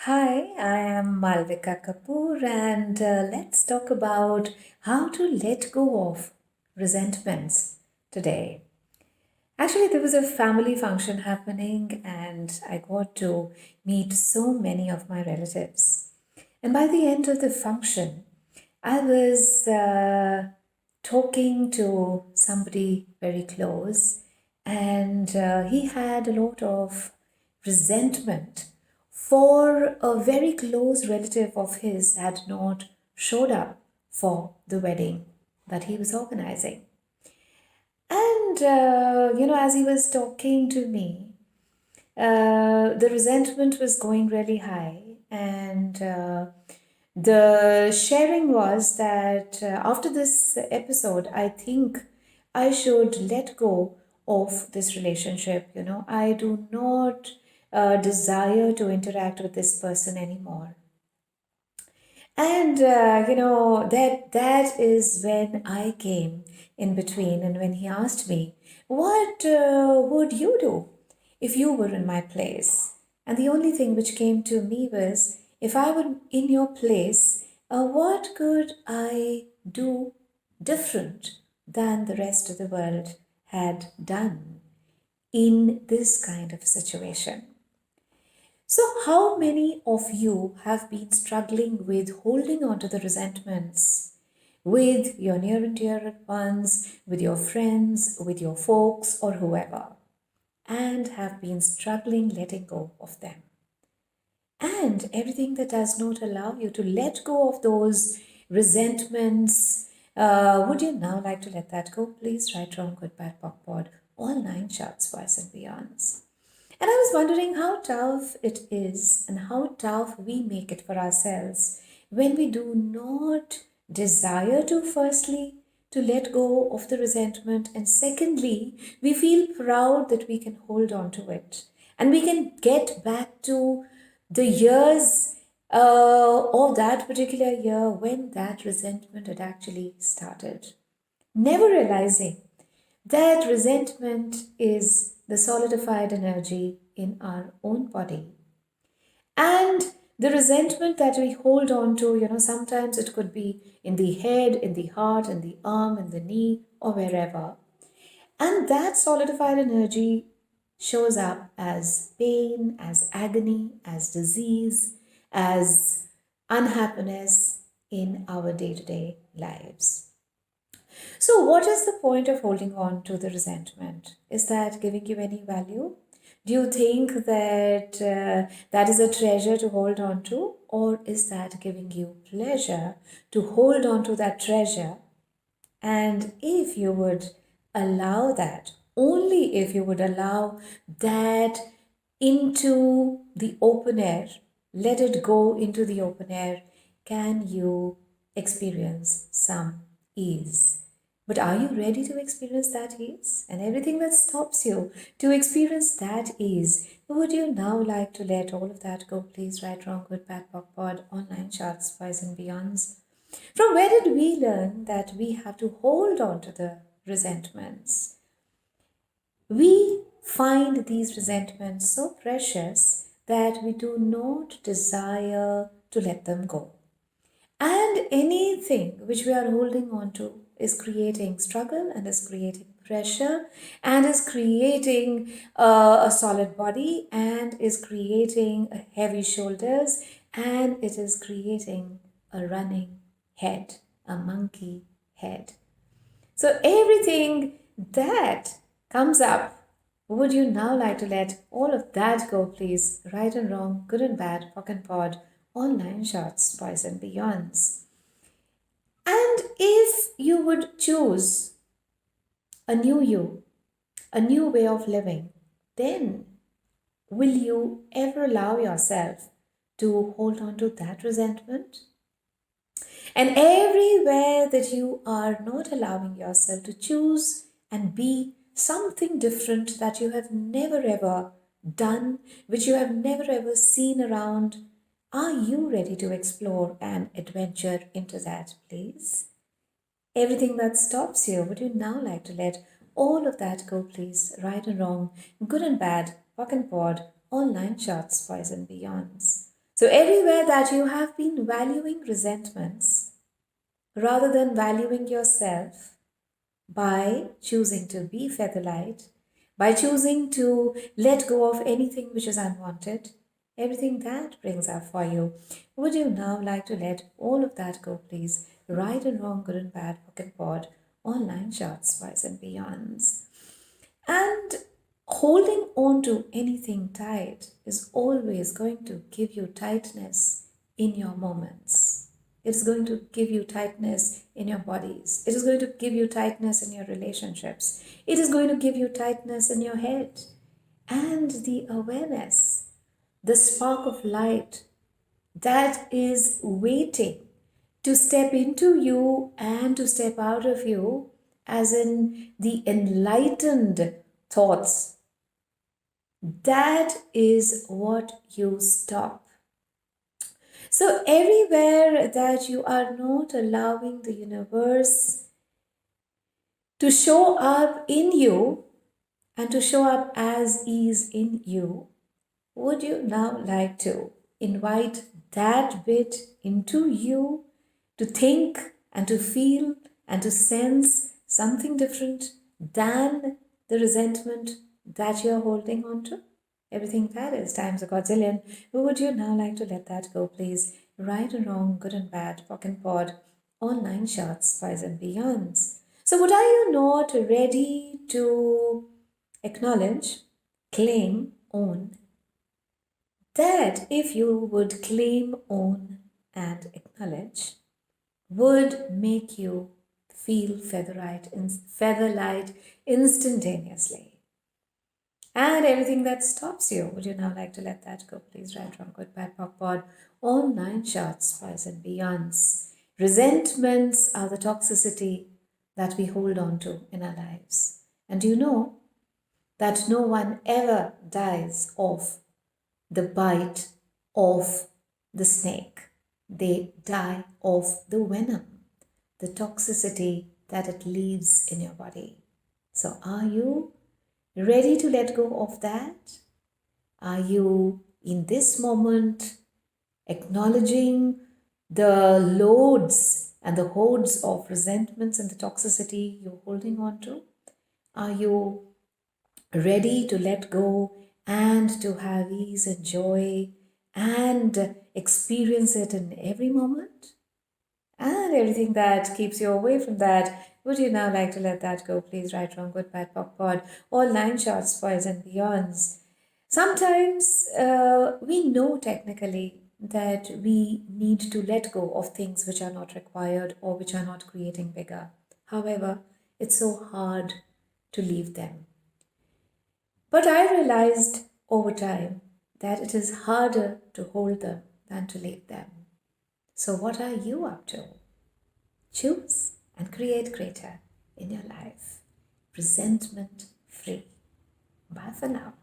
Hi, I am Malvika Kapoor, and let's talk about how to let go of resentments today. Actually, there was a family function happening, and I got to meet so many of my relatives. And by the end of the function, I was talking to somebody very close, and he had a lot of resentment for a very close relative of his had not showed up for the wedding that he was organizing. And, as he was talking to me, the resentment was going really high. And the sharing was that after this episode, I think I should let go of this relationship. I do not desire to interact with this person anymore. And that is when I came in between, and when he asked me, "What would you do if you were in my place?" And the only thing which came to me was, if I were in your place, what could I do different than the rest of the world had done in this kind of situation? So, how many of you have been struggling with holding on to the resentments with your near and dear ones, with your friends, with your folks, or whoever, and have been struggling letting go of them? And everything that does not allow you to let go of those resentments, would you now like to let that go? Please write wrong, good, bad, pop, pod, all nine shots, boys and beyonds. And I was wondering how tough it is and how tough we make it for ourselves when we do not desire to, firstly, to let go of the resentment, and secondly, we feel proud that we can hold on to it and we can get back to the years or that particular year when that resentment had actually started, never realizing that resentment is the solidified energy in our own body. And the resentment that we hold on to, sometimes it could be in the head, in the heart, in the arm, in the knee, or wherever. And that solidified energy shows up as pain, as agony, as disease, as unhappiness in our day to day lives. So, what is the point of holding on to the resentment? Is that giving you any value? Do you think that that is a treasure to hold on to, or is that giving you pleasure to hold on to that treasure? And if you would allow that, only if you would allow that into the open air, let it go into the open air, can you experience some ease? But are you ready to experience that ease? And everything that stops you to experience that ease, would you now like to let all of that go? Please write wrong, good, bad, pop, pod, online charts, boys and beyonds. From where did we learn that we have to hold on to the resentments? We find these resentments so precious that we do not desire to let them go. And anything which we are holding on to is creating struggle and is creating pressure and is creating a solid body and is creating a heavy shoulders and it is creating a running head, a monkey head. So everything that comes up, would you now like to let all of that go, please? Right and wrong, good and bad, pock and pod, all nine shots, boys and beyonds. And if you would choose a new you, a new way of living, then will you ever allow yourself to hold on to that resentment? And everywhere that you are not allowing yourself to choose and be something different that you have never ever done, which you have never ever seen around, are you ready to explore and adventure into that, please? Everything that stops you, would you now like to let all of that go, please? Right and wrong, good and bad, pock and pod, all nine shots, boys and beyonds. So, everywhere that you have been valuing resentments rather than valuing yourself by choosing to be featherlight, by choosing to let go of anything which is unwanted, everything that brings up for you, would you now like to let all of that go, please? Right and wrong, good and bad, book and pod, online shots, whys and beyonds. And holding on to anything tight is always going to give you tightness in your moments. It is going to give you tightness in your bodies. It is going to give you tightness in your relationships. It is going to give you tightness in your head. And the awareness, the spark of light that is waiting to step into you and to step out of you, as in the enlightened thoughts. That is what you stop. So, everywhere that you are not allowing the universe to show up in you and to show up as is in you, would you now like to invite that bit into you to think and to feel and to sense something different than the resentment that you're holding on to? Everything that is times a godzillion. Would you now like to let that go, please? Right and wrong, good and bad, pock and pod, all nine shots, whys and beyonds. So, what are you not ready to acknowledge, claim, own? That if you would claim, own, and acknowledge, would make you feel featherlight instantaneously. And everything that stops you, would you now like to let that go, please? Right, wrong, good, bad, pop, pod, all nine shots, whys and beyonds. Resentments are the toxicity that we hold on to in our lives. And you know that no one ever dies of the bite of the snake. They die of the venom, the toxicity that it leaves in your body. So, are you ready to let go of that? Are you in this moment acknowledging the loads and the hordes of resentments and the toxicity you're holding on to? Are you ready to let go and to have ease and joy and experience it in every moment? And everything that keeps you away from that, would you now like to let that go, please? Right, wrong, good, bad, pop, pod, all nine shots, whys and beyonds. Sometimes we know technically that we need to let go of things which are not required or which are not creating bigger. However, it's so hard to leave them. But I realized over time that it is harder to hold them than to leave them. So, what are you up to? Choose and create greater in your life. Resentment free. Bye for now.